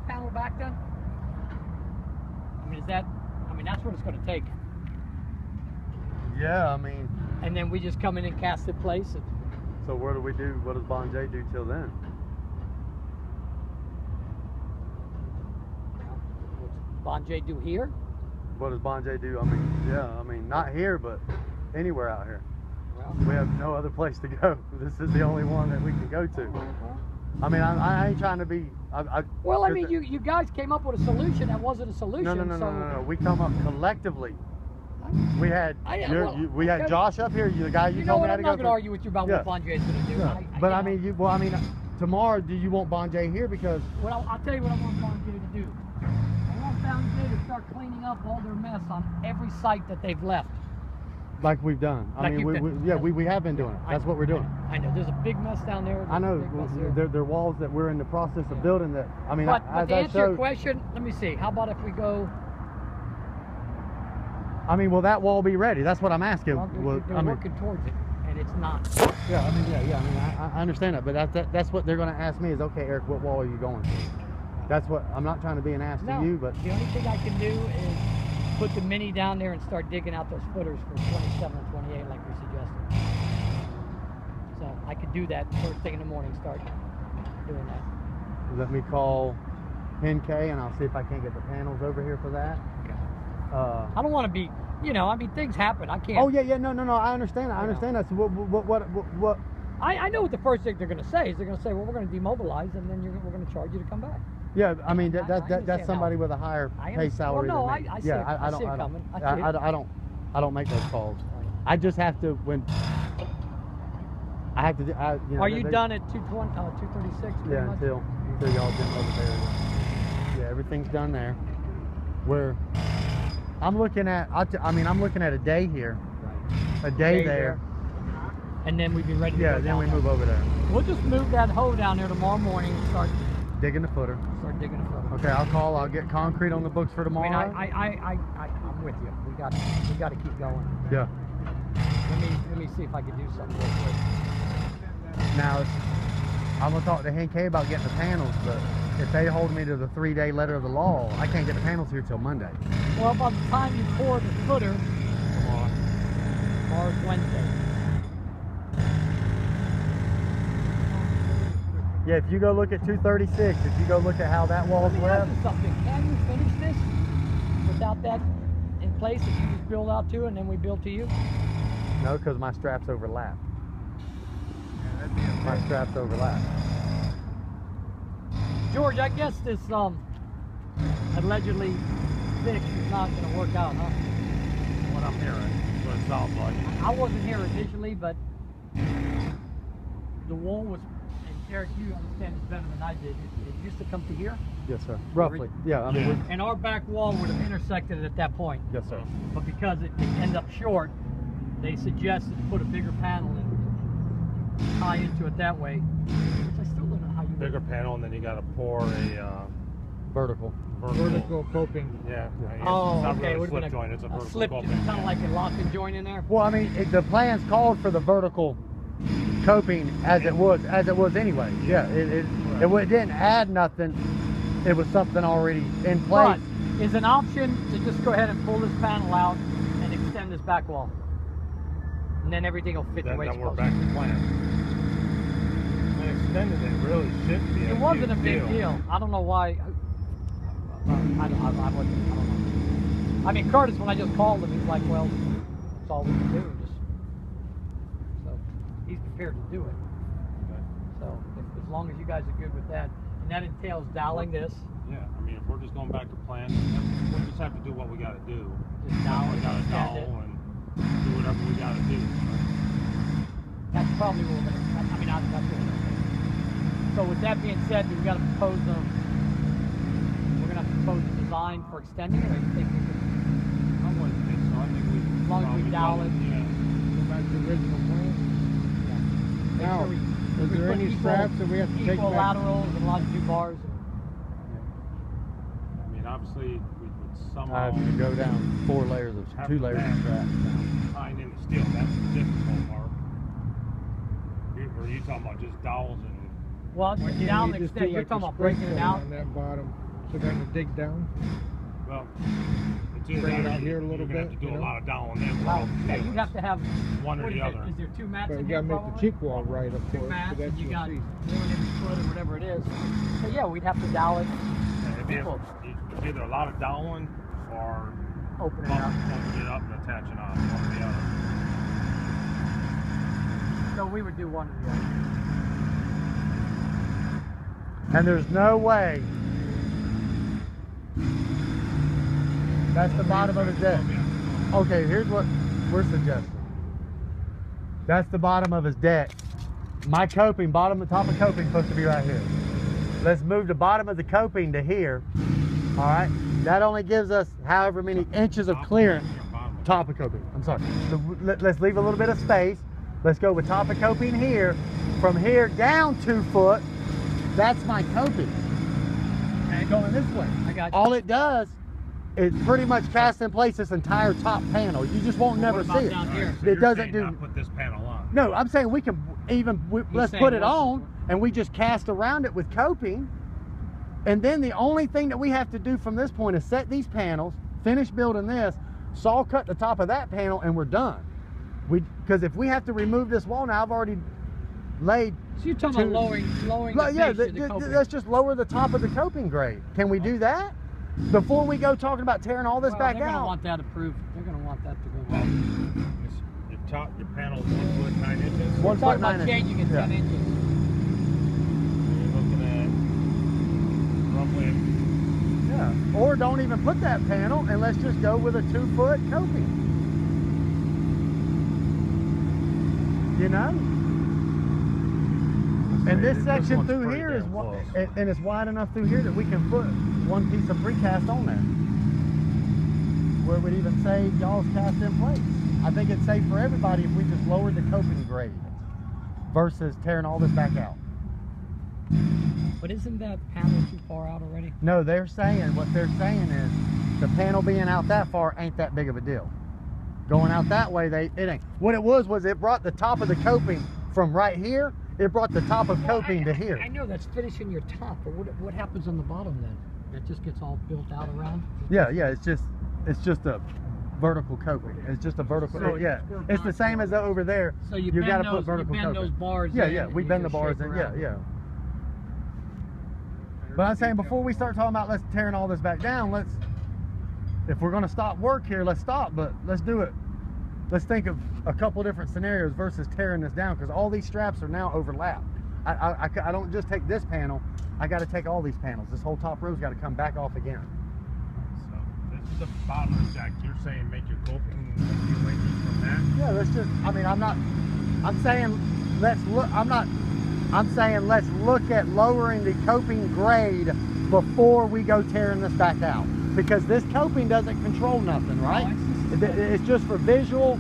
that panel back then? I mean, that's what it's going to take. Yeah, I mean. And then we just come in and cast it place. So what do we do? What does Bon J do till then? What's Bon J do here? What does Bon J do? I mean, yeah, I mean, not here, but anywhere out here. Well, we have no other place to go. This is the only one that we can go to. I mean, I ain't trying to be. Well, I mean, you guys came up with a solution that wasn't a solution. No. We come up collectively. We had we had Josh up here. The guy you told me how to go. I'm not going to argue with you about what Bon J is going to do. Yeah. But I mean, tomorrow, do you want Bon J here? Because well, I'll tell you what I want Bon J to do. I want Bon J to start cleaning up all their mess on every site that they've left. Like we've done. I mean, we have been doing it. That's what we're doing. I know. There's a big mess down there. I know. There are walls that we're in the process of building that, I mean, but to answer your question, let me see. How about if we go... I mean, will that wall be ready? That's what I'm asking. Well, they're working towards it, and it's not. Yeah, I mean, yeah. I mean, I understand that, but that's what they're going to ask me is, okay, Eric, what wall are you going to? That's what, I'm not trying to be an ass to you, but... The only thing I can do is put the mini down there and start digging out those footers for 27 and 28 like we suggested. So I could do that first thing in the morning, start doing that. Let me call NK and I'll see if I can't get the panels over here for that. Okay. I don't want to be, I mean, things happen. I can't. Oh, yeah, no, I understand. I understand that. So what? I know what the first thing they're going to say is they're going to say, well, we're going to demobilize and then we're going to charge you to come back. Yeah, I mean that's somebody with a higher pay salary than me. I see it. I see it coming. I don't make those calls. I just have to I have to. Are you done at 236? Yeah, until y'all get over there. Yeah, everything's done there. I'm looking at. I'm looking at a day here. Right. A day there. And then we'd be ready to go then we move over there. We'll just move that hoe down there tomorrow morning and start digging the footer. Start digging the footer. Okay, I'll get concrete on the books for tomorrow. I mean, I'm with you. We got to keep going. Yeah. Let me see if I can do something real quick. Now, I'm gonna talk to Henke about getting the panels, but if they hold me to the 3-day letter of the law, I can't get the panels here till Monday. Well, by the time you pour the footer, tomorrow's Wednesday. Yeah, if you go look at 236, if you go look at how that wall's left. Something. Can you finish this without that in place? If you just build out to it and then we build to you? No, because my straps overlap. My straps overlap. George, I guess this allegedly fix is not going to work out, huh? What I'm hearing, what it sounds like. I wasn't here initially, but the wall was. Eric, you understand this better than I did. It used to come to here? Yes, sir. Roughly. Yeah. I mean, and our back wall would have intersected it at that point. Yes, sir. But because it ended up short, they suggested to put a bigger panel and tie into it that way. Which I still don't know how you bigger panel, and then you got to pour a vertical coping. Yeah. Oh, it's not okay. really a slip joint. It's a vertical slip, coping. kind of like a lock-in joint in there. Well, I mean, the plans called for the vertical coping as it was anyway. Yeah, it didn't add nothing. It was something already in place. But is an option to just go ahead and pull this panel out and extend this back wall, and then everything will fit the way it's supposed to. Then we're back to plan. And extending it really shouldn't be. It wasn't a big deal. I don't know why. I don't know. I mean, Curtis, when I just called him, he's like, "Well, that's all we can do." He's prepared to do it. Okay. So as long as you guys are good with that, and that entails doweling this. Yeah, I mean, if we're just going back to plan, we just have to do what we got to do. Just dowel, and do whatever we got to do. That's probably what we're going to. I mean, that's what we're going to do. So with that being said, we've got to propose we're going to propose a design for extending it, or you think we could? I wouldn't think so. I think as long as we dowel it. Yeah. Go back to the original plan. Now, Sure is there any straps that we have to take back? Equal laterals and longitude bars. I mean, obviously, we would somehow I have to go down 2 layers of straps down. Tying in the steel, that's the difficult part. Or are you talking about just dowels and... Well, down the extent, you're talking about breaking it out. On that bottom. So they're gonna dig down. Well, it's either Bring it that or out here a little you're gonna have bit, to do you a know? lot of down on them. Well, yeah, you'd have to have one or what the is it? other. Is there 2 mats But in you here gotta make probably? the cheek wall right, of 2 course. mats, So that and you you'll got see. 1 inch foot or whatever it is. So yeah, we'd have to dowel it, It'd be it's either a lot of dowling or open it up. bumping it up and attaching on one or the other. So we would do one or the other. And there's no way. That's the bottom of his deck. Okay, here's what we're suggesting. That's the bottom of his deck. My coping, the top of coping, supposed to be right here. Let's move the bottom of the coping to here. All right, that only gives us however many inches of clearance. Top of coping, I'm sorry. So let's leave a little bit of space. Let's go with top of coping here. From here down 2 foot, that's my coping. And going this way. I got you. All it does is pretty much cast in place this entire top panel. You just won't never What about see it. down here? So It you're doesn't saying do. not put this panel on. No, I'm saying we can let's saying put it what's the- on and we just cast around it with coping. And then the only thing that we have to do from this point is set these panels, finish building this, saw cut the top of that panel, and we're done. Because if we have to remove this wall now, I've already laid. So you're talking about lowering the Yeah, base of the coping. let's just lower the top of the coping grade. Can we do that before we go talking about tearing all this back They're gonna out? want that approved. They're gonna want that to go Well, back. your panel's 1 foot 9 inches. One We're talking foot 9 about inches. changing it Yeah. 10 inches. You're looking at roughly. Yeah. Or don't even put that panel and let's just go with a 2 foot coping. You know? And this section one's through pretty here is damn close. and it's wide enough through here that we can put 1 piece of precast on there. Where it would even save y'all's cast in place. I think it's safe for everybody if we just lowered the coping grade versus tearing all this back out. But isn't that panel too far out already? No, what they're saying is the panel being out that far ain't that big of a deal. Going out that way, it ain't. What it was it brought the top of the coping from right here, it brought the top of coping to here. I know that's finishing your top, but what happens on the bottom then? It just gets all built out around? Yeah, it's just a vertical coping. It's just a vertical. So It's the same as over there. So you got to bend put those, vertical you bend coping. those bars Yeah, in, yeah, and we you bend the just bars shape in. around. Yeah. But I'm saying before we start talking about let's tearing all this back down, if we're going to stop work here, let's stop. But let's do it. Let's think of a couple different scenarios versus tearing this down, because all these straps are now overlapped. I don't just take this panel. I got to take all these panels. This whole top row's got to come back off again. So this is the bottom of the deck. You're saying make your coping a few inches from that. Yeah, let's just. I mean, I'm saying let's look. I'm saying let's look at lowering the coping grade before we go tearing this back out, because this coping doesn't control nothing, right? No, It's just for visual.